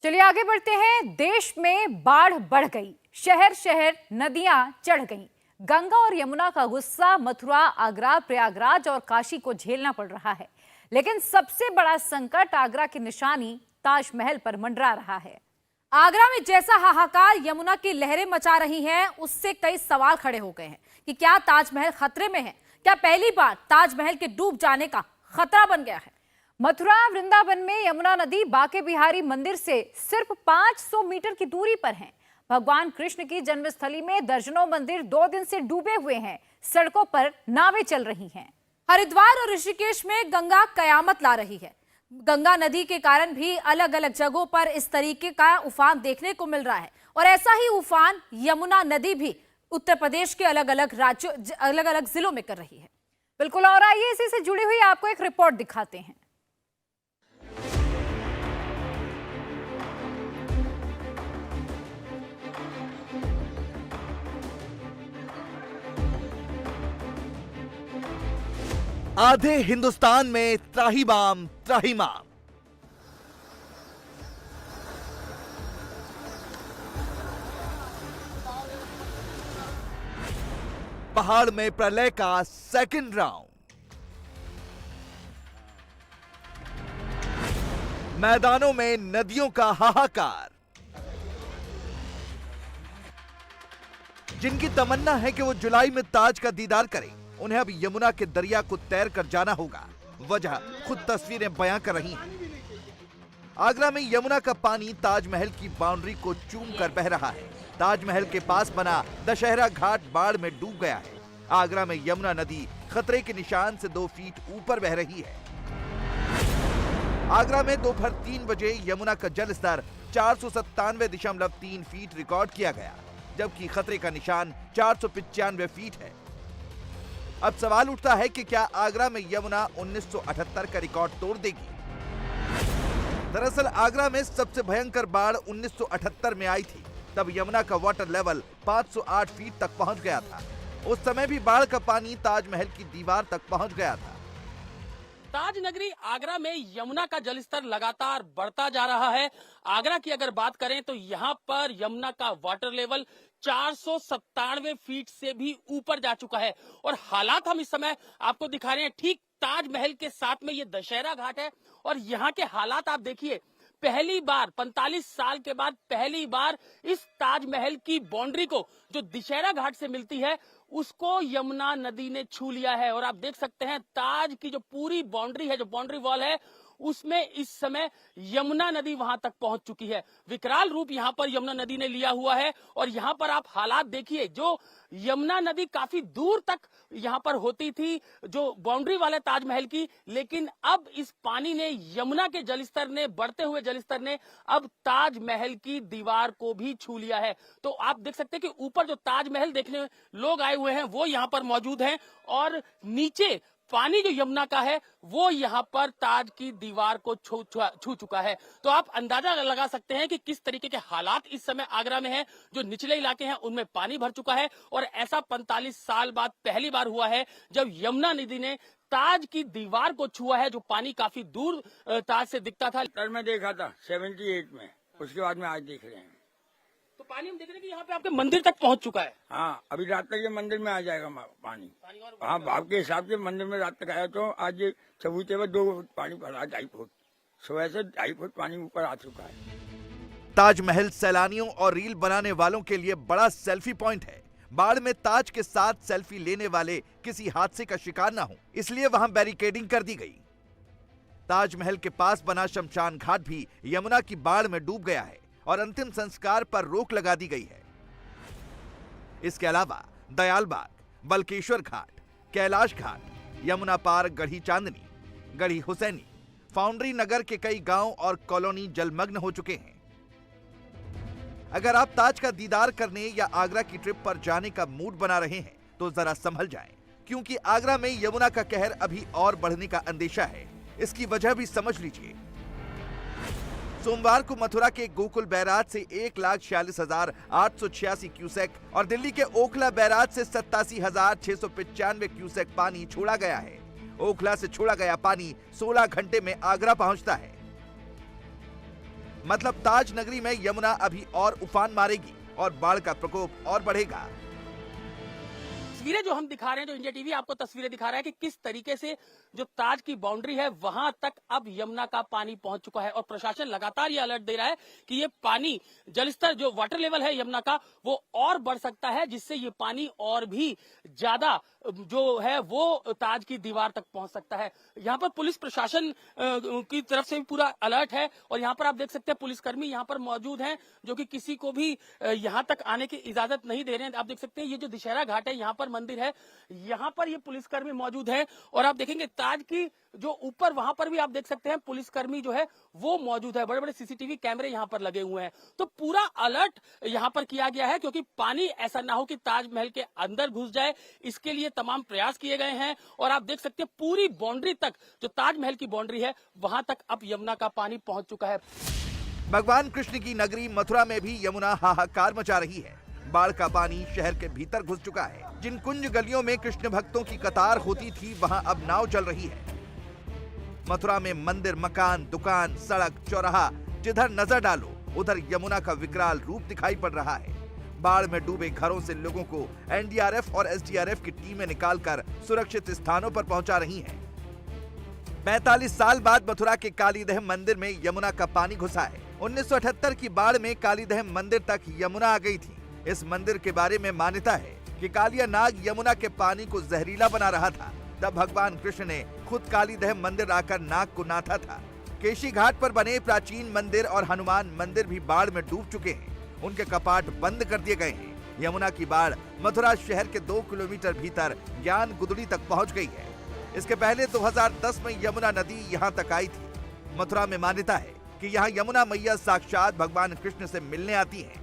चलिए आगे बढ़ते हैं। देश में बाढ़ बढ़ गई, शहर शहर नदियां चढ़ गईं। गंगा और यमुना का गुस्सा मथुरा, आगरा, प्रयागराज और काशी को झेलना पड़ रहा है। लेकिन सबसे बड़ा संकट आगरा की निशानी ताजमहल पर मंडरा रहा है। आगरा में जैसा हाहाकार यमुना की लहरें मचा रही हैं, उससे कई सवाल खड़े हो गए हैं कि क्या ताजमहल खतरे में है? क्या पहली बार ताजमहल के डूब जाने का खतरा बन गया है? मथुरा वृंदावन में यमुना नदी बांके बिहारी मंदिर से सिर्फ 500 मीटर की दूरी पर है। भगवान कृष्ण की जन्मस्थली में दर्जनों मंदिर 2 दिन से डूबे हुए हैं। सड़कों पर नावें चल रही हैं। हरिद्वार और ऋषिकेश में गंगा कयामत ला रही है। गंगा नदी के कारण भी अलग अलग जगहों पर इस तरीके का उफान देखने को मिल रहा है। और ऐसा ही उफान यमुना नदी भी उत्तर प्रदेश के अलग अलग राज्यों, अलग अलग जिलों में कर रही है। बिल्कुल, और आइए इसी से जुड़ी हुई आपको एक रिपोर्ट दिखाते हैं। आधे हिंदुस्तान में त्राहिमाम त्राहिमाम। पहाड़ में प्रलय का सेकंड राउंड। मैदानों में नदियों का हाहाकार। जिनकी तमन्ना है कि वो जुलाई में ताज का दीदार करें, उन्हें अब यमुना के दरिया को तैर कर जाना होगा। वजह खुद तस्वीरें बयां कर रही हैं। आगरा में यमुना का पानी ताजमहल की बाउंड्री को चूम कर बह रहा है। ताजमहल के पास बना दशहरा घाट बाढ़ में डूब गया है। आगरा में यमुना नदी खतरे के निशान से 2 फीट ऊपर बह रही है। आगरा में दोपहर 3 बजे यमुना का जल स्तर 497.3 फीट रिकॉर्ड किया गया, जबकि खतरे का निशान 495 फीट है। अब सवाल उठता है कि क्या आगरा में यमुना 1978 का रिकॉर्ड तोड़ देगी? दरअसल आगरा में सबसे भयंकर बाढ़ 1978 में आई थी। तब यमुना का वाटर लेवल 508 फीट तक पहुंच गया था। उस समय भी बाढ़ का पानी ताजमहल की दीवार तक पहुंच गया था। ताज नगरी आगरा में यमुना का जलस्तर लगातार बढ़ता जा रहा है। आगरा की अगर बात करें तो यहाँ पर यमुना का वाटर लेवल 497 फीट से भी ऊपर जा चुका है। और हालात हम इस समय आपको दिखा रहे हैं, ठीक ताजमहल के साथ में ये दशहरा घाट है। और यहाँ के हालात आप देखिए, पहली बार 45 साल के बाद पहली बार इस ताजमहल की बाउंड्री को जो दशहरा घाट से मिलती है, उसको यमुना नदी ने छू लिया है। और आप देख सकते हैं ताज की जो पूरी बाउंड्री है, जो बाउंड्री वॉल है, उसमें इस समय यमुना नदी वहां तक पहुंच चुकी है। विकराल रूप यहां पर यमुना नदी ने लिया हुआ है। और यहां पर आप हालात देखिए, जो यमुना नदी काफी दूर तक यहां पर होती थी, जो बाउंड्री वाले ताजमहल की, लेकिन अब इस पानी ने, यमुना के जलस्तर ने, बढ़ते हुए जलस्तर ने अब ताजमहल की दीवार को भी छू लिया है। तो आप देख सकते हैं कि ऊपर जो ताजमहल देखने लोग आए हुए हैं वो यहां पर मौजूद हैं, और नीचे पानी जो यमुना का है वो यहाँ पर ताज की दीवार को छू चुका है। तो आप अंदाजा लगा सकते हैं कि किस तरीके के हालात इस समय आगरा में हैं। जो निचले इलाके हैं उनमें पानी भर चुका है। और ऐसा 45 साल बाद पहली बार हुआ है जब यमुना नदी ने ताज की दीवार को छुआ है, जो पानी काफी दूर ताज से दिखता था। मैं देखा था 78 में, उसके बाद में आज देख रहे हैं। तो पानी हम देख रहे हैं कि यहाँ पे आपके मंदिर तक पहुंच चुका है। हाँ, अभी रात तक ये मंदिर में आ जाएगा पानी। हाँ, भाव के हिसाब से मंदिर में रात तक आया। तो आज चबूते में 2 फुट पानी भरा, 2.5 फुट, सुबह से 2.5 फुट पानी ऊपर आ चुका है। ताजमहल सैलानियों और रील बनाने वालों के लिए बड़ा सेल्फी पॉइंट है। बाढ़ में ताज के साथ सेल्फी लेने वाले किसी हादसे का शिकार न हो, इसलिए वहां बैरिकेडिंग कर दी गई। ताजमहल के पास बना शमशान घाट भी यमुना की बाढ़ में डूब गया है और अंतिम संस्कार पर रोक लगा दी गई है। इसके अलावा दयालबाग, बलकेश्वर घाट, कैलाश घाट, यमुना पार गढ़ी चांदनी, गढ़ी हुसैनी, फाउंड्री नगर के कई गांव और कॉलोनी जलमग्न हो चुके हैं। अगर आप ताज का दीदार करने या आगरा की ट्रिप पर जाने का मूड बना रहे हैं तो जरा संभल जाएं, क्योंकि आगरा में यमुना का कहर अभी और बढ़ने का अंदेशा है। इसकी वजह भी समझ लीजिए। सोमवार को मथुरा के गोकुल बैराज से 1,46,886 क्यूसेक और दिल्ली के ओखला बैराज से 87,695 क्यूसेक पानी छोड़ा गया है। ओखला से छोड़ा गया पानी 16 घंटे में आगरा पहुंचता है। मतलब ताज नगरी में यमुना अभी और उफान मारेगी और बाढ़ का प्रकोप और बढ़ेगा। तस्वीरें जो हम दिखा रहे हैं, जो इंडिया टीवी आपको तस्वीरें दिखा रहा है कि किस तरीके से जो ताज की बाउंड्री है वहां तक अब यमुना का पानी पहुंच चुका है और प्रशासन लगातार ये अलर्ट दे रहा है कि ये पानी जलस्तर जो वाटर लेवल है यमुना का वो और बढ़ सकता है, जिससे ये पानी और भी ज्यादा जो है वो ताज की दीवार तक पहुंच सकता है। यहाँ पर पुलिस प्रशासन की तरफ से भी पूरा अलर्ट है और यहाँ पर आप देख सकते हैं पुलिसकर्मी यहाँ पर मौजूद हैं जो कि किसी को भी यहाँ तक आने की इजाजत नहीं दे रहे हैं। आप देख सकते हैं ये जो दशहरा घाट है, यहाँ पर मंदिर है, यहाँ पर ये पुलिसकर्मी मौजूद है और आप देखेंगे ताज की जो ऊपर वहां पर भी आप देख सकते हैं पुलिसकर्मी जो है वो मौजूद है। बड़े बड़े सीसीटीवी कैमरे यहाँ पर लगे हुए हैं। तो पूरा अलर्ट यहाँ पर किया गया है क्योंकि पानी ऐसा ना हो कि ताजमहल के अंदर घुस जाए, इसके लिए तमाम प्रयास किए गए हैं। और आप देख सकते हैं पूरी बाउंड्री तक, जो ताजमहल की बाउंड्री है वहां तक अब यमुना का पानी पहुंच चुका है। भगवान कृष्ण की नगरी मथुरा में भी यमुना हाहाकार मचा रही है। बाढ़ का पानी शहर के भीतर घुस चुका है। जिन कुंज गलियों में कृष्ण भक्तों की कतार होती थी वहां अब नाव चल रही है। मथुरा में मंदिर, मकान, दुकान, सड़क, चौराहा जिधर नजर डालो उधर यमुना का विकराल रूप दिखाई पड़ रहा है। बाढ़ में डूबे घरों से लोगों को एनडीआरएफ और एसडीआरएफ की टीमें निकालकर सुरक्षित स्थानों पर पहुंचा रही हैं। 45 साल बाद मथुरा के कालीदह मंदिर में यमुना का पानी घुसा है। 1978 की बाढ़ में कालीदह मंदिर तक यमुना आ गई थी। इस मंदिर के बारे में मान्यता है कि कालिया नाग यमुना के पानी को जहरीला बना रहा था। तब भगवान कृष्ण ने खुद कालीदह मंदिर आकर नाग को नाथा था। केशी घाट पर बने प्राचीन मंदिर और हनुमान मंदिर भी बाढ़ में डूब चुके हैं। उनके कपाट बंद कर दिए गए हैं। यमुना की बाढ़ मथुरा शहर के 2 किलोमीटर भीतर ज्ञान गुदड़ी तक पहुंच गई है। इसके पहले 2010 में यमुना नदी यहां तक आई थी। मथुरा में मान्यता है कि यहां यमुना मैया साक्षात भगवान कृष्ण से मिलने आती हैं।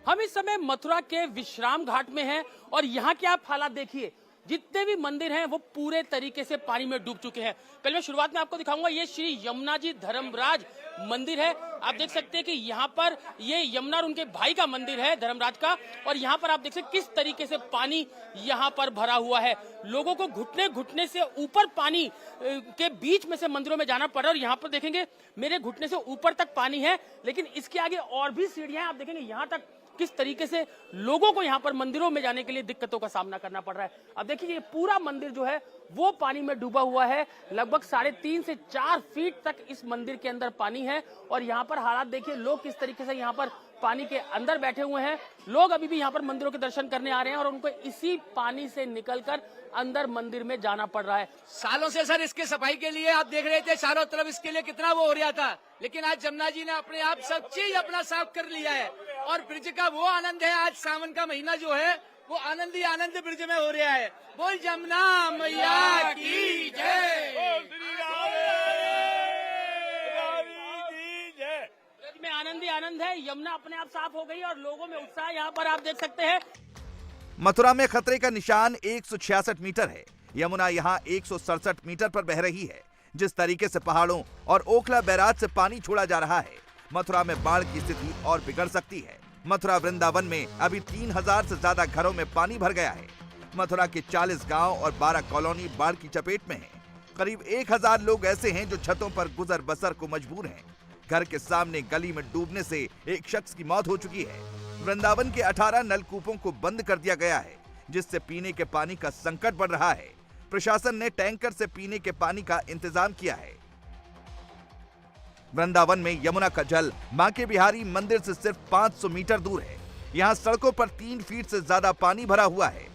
हम इस समय मथुरा के विश्राम घाट में हैं और यहाँ के आप हालात देखिए, जितने भी मंदिर हैं वो पूरे तरीके से पानी में डूब चुके हैं। पहले मैं शुरुआत में आपको दिखाऊंगा, ये श्री यमुना जी धर्मराज मंदिर है। आप देख सकते हैं कि यहाँ पर ये यमुना और उनके भाई का मंदिर है धर्मराज का, और यहाँ पर आप देख सकते हैं किस तरीके से पानी यहाँ पर भरा हुआ है। लोगों को घुटने घुटने से ऊपर पानी के बीच में से मंदिरों में जाना पड़ रहा है। और यहाँ पर देखेंगे मेरे घुटने से ऊपर तक पानी है, लेकिन इसके आगे और भी सीढ़ियां, आप देखेंगे यहाँ तक किस तरीके से लोगों को यहाँ पर मंदिरों में जाने के लिए दिक्कतों का सामना करना पड़ रहा है। अब देखिए ये पूरा मंदिर जो है वो पानी में डूबा हुआ है। लगभग 3.5 से 4 फीट तक इस मंदिर के अंदर पानी है और यहाँ पर हालात देखिए, लोग किस तरीके से यहाँ पर पानी के अंदर बैठे हुए हैं। लोग अभी भी यहाँ पर मंदिरों के दर्शन करने आ रहे हैं और उनको इसी पानी से निकलकर अंदर मंदिर में जाना पड़ रहा है। सालों से सर इसके सफाई के लिए आप देख रहे थे चारों तरफ इसके लिए कितना वो हो रहा था, लेकिन आज जमुना जी ने अपने आप सब चीज अपना साफ कर लिया है और ब्रिज का वो आनंद है। आज सावन का महीना जो है वो आनंद ही आनंद ब्रिज में हो रहा है। बोल जमुना मैया की जय। में आनंद ही आनंद है। यमुना अपने आप साफ हो गई और लोगों में उत्साह यहाँ पर आप देख सकते हैं। मथुरा में खतरे का निशान 166 मीटर है। यमुना यहाँ 167 मीटर पर बह रही है। जिस तरीके से पहाड़ों और ओखला बैराज से पानी छोड़ा जा रहा है, मथुरा में बाढ़ की स्थिति और बिगड़ सकती है। मथुरा वृंदावन में अभी 3000 से ज्यादा घरों में पानी भर गया है। मथुरा के 40 गांव और 12 कॉलोनी बाढ़ की चपेट में हैं। करीब 1000 लोग ऐसे हैं जो छतों पर गुजर बसर को मजबूर हैं। घर के सामने गली में डूबने से एक शख्स की मौत हो चुकी है। वृंदावन के 18 नलकूपों को बंद कर दिया गया है, जिससे पीने के पानी का संकट बढ़ रहा है। प्रशासन ने टैंकर से पीने के पानी का इंतजाम किया है। वृंदावन में यमुना का जल बांके बिहारी मंदिर से सिर्फ 500 मीटर दूर है। यहाँ सड़कों पर 3 फीट से ज्यादा पानी भरा हुआ है।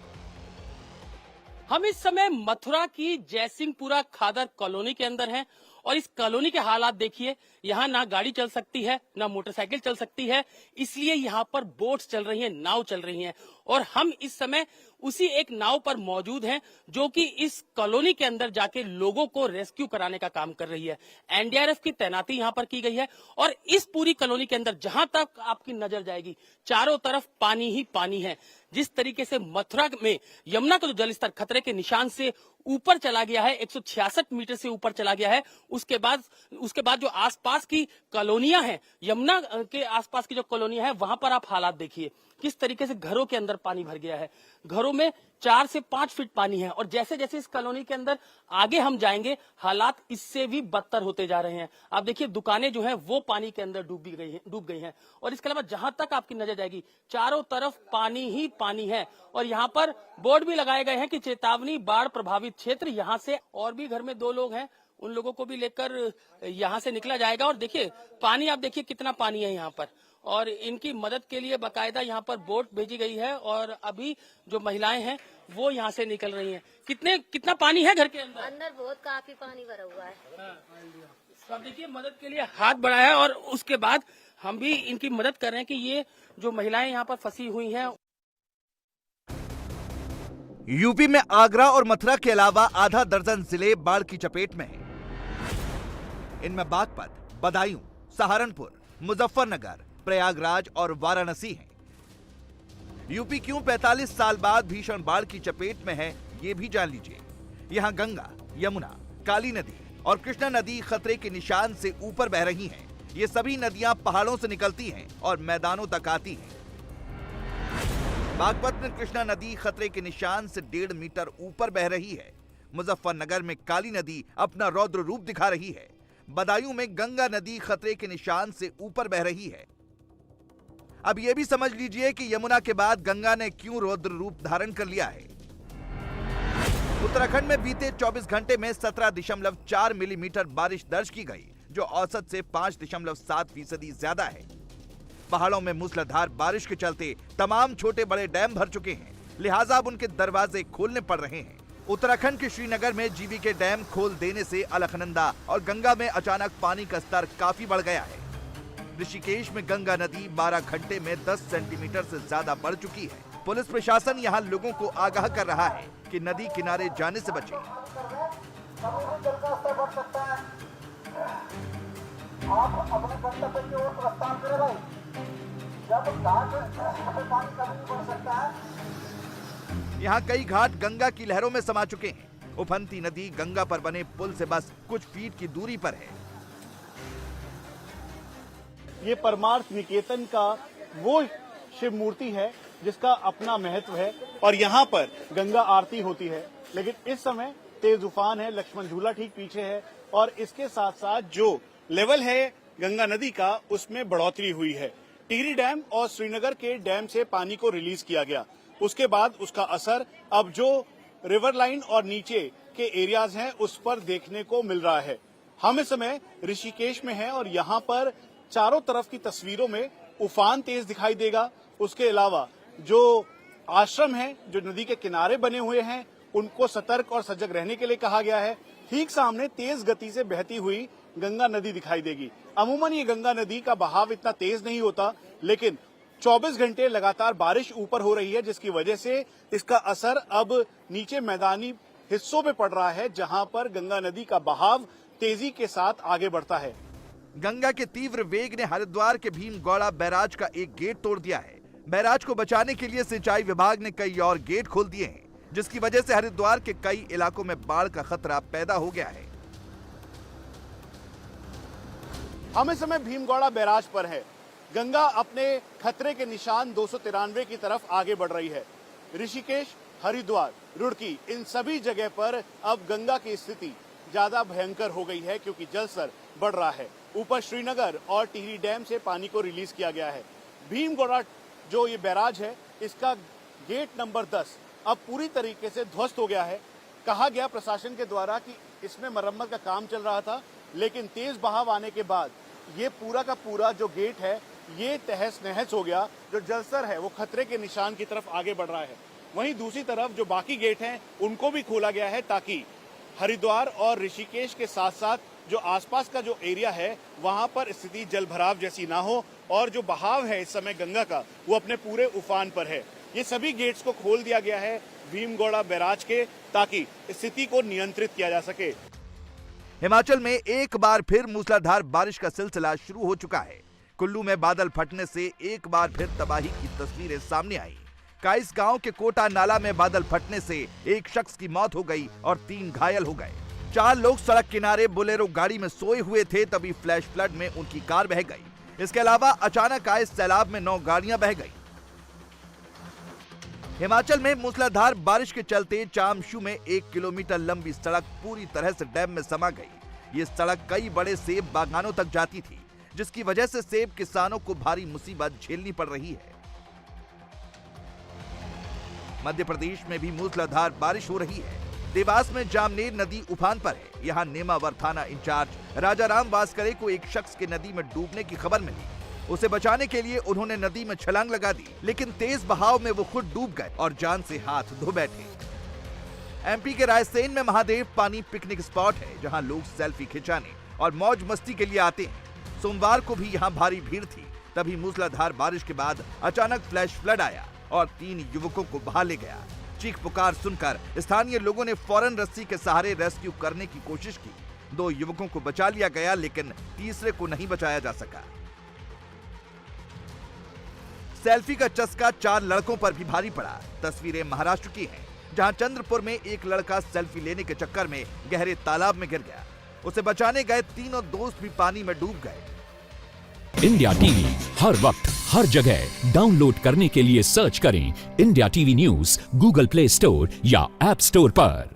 हम इस समय मथुरा की जयसिंहपुरा खादर कॉलोनी के अंदर हैं और इस कॉलोनी के हालात देखिए। यहाँ ना गाड़ी चल सकती है, ना मोटरसाइकिल चल सकती है, इसलिए यहाँ पर बोट्स चल रही हैं, नाव चल रही हैं। और हम इस समय उसी एक नाव पर मौजूद हैं जो कि इस कॉलोनी के अंदर जाके लोगों को रेस्क्यू कराने का काम कर रही है। एनडीआरएफ की तैनाती यहाँ पर की गई है और इस पूरी कॉलोनी के अंदर जहां तक आपकी नजर जाएगी चारों तरफ पानी ही पानी है। जिस तरीके से मथुरा में यमुना का जो जलस्तर खतरे के निशान से ऊपर चला गया है, 166 मीटर से ऊपर चला गया है। उसके बाद जो आसपास की कॉलोनियां हैं, यमुना के आसपास की जो कॉलोनियां हैं, वहां पर आप हालात देखिए किस तरीके से घरों के अंदर पानी भर गया है। घरों में 4 से 5 फीट पानी है और जैसे जैसे इस कॉलोनी के अंदर आगे हम जाएंगे हालात इससे भी बदतर होते जा रहे हैं। आप देखिए दुकानें जो हैं वो पानी के अंदर डूब गई हैं और इसके अलावा जहां तक आपकी नजर जाएगी चारों तरफ पानी ही पानी है। और यहाँ पर बोर्ड भी लगाए गए हैं कि चेतावनी बाढ़ प्रभावित क्षेत्र। यहाँ से और भी घर में 2 लोग हैं, उन लोगों को भी लेकर यहाँ से निकला जाएगा। और देखिए पानी, आप देखिए कितना पानी है यहाँ पर और इनकी मदद के लिए बाकायदा यहाँ पर बोट भेजी गई है और अभी जो महिलाएं हैं वो यहाँ से निकल रही हैं। कितना पानी है घर के अंदर? अंदर बहुत काफी पानी भरा हुआ है। तो आप देखिए मदद के लिए हाथ बढ़ाया है और उसके बाद हम भी इनकी मदद कर रहे हैं कि ये जो महिलाएं यहाँ पर फंसी हुई हैं। यूपी में आगरा और मथुरा के अलावा आधा दर्जन जिले बाढ़ की चपेट में हैं। इनमें बागपत, बदायूं, सहारनपुर, मुजफ्फरनगर, प्रयागराज और वाराणसी हैं। यूपी क्यों 45 साल बाद भीषण बाढ़ की चपेट में है, ये भी जान लीजिए। यहां गंगा, यमुना, काली नदी और कृष्णा नदी खतरे के निशान से ऊपर बह रही हैं। ये सभी नदियां पहाड़ों से निकलती हैं और मैदानों तक आती हैं। बागपत में कृष्णा नदी खतरे के निशान से 1.5 मीटर ऊपर बह रही है। मुजफ्फरनगर में काली नदी अपना रौद्र रूप दिखा रही है। बदायूं में गंगा नदी खतरे के निशान से ऊपर बह रही है। अब यह भी समझ लीजिए कि यमुना के बाद गंगा ने क्यों रौद्र रूप धारण कर लिया है। उत्तराखंड में बीते 24 घंटे में 17.4 मिलीमीटर बारिश दर्ज की गई, जो औसत से 5.7% ज्यादा है। पहाड़ों में मूसलाधार बारिश के चलते तमाम छोटे बड़े डैम भर चुके हैं, लिहाजा अब उनके दरवाजे खोलने पड़ रहे हैं। उत्तराखंड के श्रीनगर में जीवीके डैम खोल देने से अलकनंदा और गंगा में अचानक पानी का स्तर काफी बढ़ गया है। ऋषिकेश में गंगा नदी 12 घंटे में 10 सेंटीमीटर से ज्यादा बढ़ चुकी है। पुलिस प्रशासन यहां लोगों को आगाह कर रहा है कि नदी किनारे जाने से बचें। आप अपने गंतव्य की ओर प्रस्थान करें भाई। जब घाट में पानी कभी बढ़ सकता है। यहाँ कई घाट गंगा की लहरों में समा चुके हैं। उफनती नदी गंगा पर बने पुल से बस कुछ फीट की दूरी पर है। ये परमार्थ निकेतन का वो शिव मूर्ति है जिसका अपना महत्व है और यहाँ पर गंगा आरती होती है। लेकिन इस समय तेज उफान है, लक्ष्मण झूला ठीक पीछे है और इसके साथ साथ जो लेवल है गंगा नदी का उसमें बढ़ोतरी हुई है। टिहरी डैम और श्रीनगर के डैम से पानी को रिलीज किया गया, उसके बाद उसका असर अब जो रिवर लाइन और नीचे के एरियाज हैं उस पर देखने को मिल रहा है। हम इस समय ऋषिकेश में हैं और यहाँ पर चारों तरफ की तस्वीरों में उफान तेज दिखाई देगा। उसके अलावा जो आश्रम हैं जो नदी के किनारे बने हुए हैं उनको सतर्क और सजग रहने के लिए कहा गया है। ठीक सामने तेज गति से बहती हुई गंगा नदी दिखाई देगी। अमूमन ये गंगा नदी का बहाव इतना तेज नहीं होता, लेकिन 24 घंटे लगातार बारिश ऊपर हो रही है जिसकी वजह से इसका असर अब नीचे मैदानी हिस्सों में पड़ रहा है, जहां पर गंगा नदी का बहाव तेजी के साथ आगे बढ़ता है। गंगा के तीव्र वेग ने हरिद्वार के भीमगौड़ा बैराज का एक गेट तोड़ दिया है। बैराज को बचाने के लिए सिंचाई विभाग ने कई और गेट खोल दिए हैं, जिसकी वजह से हरिद्वार के कई इलाकों में बाढ़ का खतरा पैदा हो गया है। हम इस समय भीमगौड़ा बैराज पर है। गंगा अपने खतरे के निशान 293 की तरफ आगे बढ़ रही है। ऋषिकेश, हरिद्वार, रुड़की, इन सभी जगह पर अब गंगा की स्थिति ज्यादा भयंकर हो गई है क्योंकि जल स्तर बढ़ रहा है। ऊपर श्रीनगर और टिहरी डैम से पानी को रिलीज किया गया है। भीमगौड़ा जो ये बैराज है इसका गेट नंबर 10 अब पूरी तरीके से ध्वस्त हो गया है। कहा गया प्रशासन के द्वारा कि इसमें मरम्मत का काम चल रहा था, लेकिन तेज बहाव आने के बाद ये पूरा का पूरा जो गेट है ये तहस नहस हो गया। जो जलस्तर है वो खतरे के निशान की तरफ आगे बढ़ रहा है। वहीं दूसरी तरफ जो बाकी गेट हैं उनको भी खोला गया है ताकि हरिद्वार और ऋषिकेश के साथ साथ जो आसपास का जो एरिया है वहां पर स्थिति जलभराव जैसी ना हो और जो बहाव है इस समय गंगा का वो अपने पूरे उफान पर है। ये सभी गेट्स को खोल दिया गया है भीमगौड़ा बैराज के, ताकि स्थिति को नियंत्रित किया जा सके। हिमाचल में एक बार फिर मूसलाधार बारिश का सिलसिला शुरू हो चुका है। कुल्लू में बादल फटने से एक बार फिर तबाही की तस्वीरें सामने आई। काइस गांव के कोटा नाला में बादल फटने से एक शख्स की मौत हो गई और 3 घायल हो गए। 4 लोग सड़क किनारे बोलेरो गाड़ी में सोए हुए थे, तभी फ्लैश फ्लड में उनकी कार बह गई। इसके अलावा अचानक आए सैलाब में 9 गाड़ियां बह गई। हिमाचल में मूसलाधार बारिश के चलते चामशू में 1 किलोमीटर लंबी सड़क पूरी तरह से डैम में समा गई। ये सड़क कई बड़े सेब बागानों तक जाती थी, जिसकी वजह से सेब किसानों को भारी मुसीबत झेलनी पड़ रही है। मध्य प्रदेश में भी मूसलाधार बारिश हो रही है। देवास में जामनेर नदी उफान पर है। यहाँ नेमावर थाना इंचार्ज राजाराम वास्करे को एक शख्स के नदी में डूबने की खबर मिली। उसे बचाने के लिए उन्होंने नदी में छलांग लगा दी, लेकिन तेज बहाव में वो खुद डूब गए और जान से हाथ धो बैठे। एमपी के रायसेन में महादेव पानी पिकनिक स्पॉट है, जहां लोग सेल्फी खिंचाने और मौज मस्ती के लिए आते हैं। सोमवार को भी यहां भारी भीड़ थी। तभी मूसलाधार बारिश के बाद अचानक फ्लैश फ्लड आया और 3 युवकों को बहा ले गया। चीख पुकार सुनकर स्थानीय लोगों ने फौरन रस्सी के सहारे रेस्क्यू करने की कोशिश की। 2 युवकों को बचा लिया गया, लेकिन तीसरे को नहीं बचाया जा सका। सेल्फी का चस्का 4 लड़कों पर भी भारी पड़ा। तस्वीरें महाराष्ट्र की हैं, जहां चंद्रपुर में एक लड़का सेल्फी लेने के चक्कर में गहरे तालाब में गिर गया। उसे बचाने गए तीनों दोस्त भी पानी में डूब गए। इंडिया टीवी हर वक्त हर जगह डाउनलोड करने के लिए सर्च करें India TV news Google play store या ऐप स्टोर पर।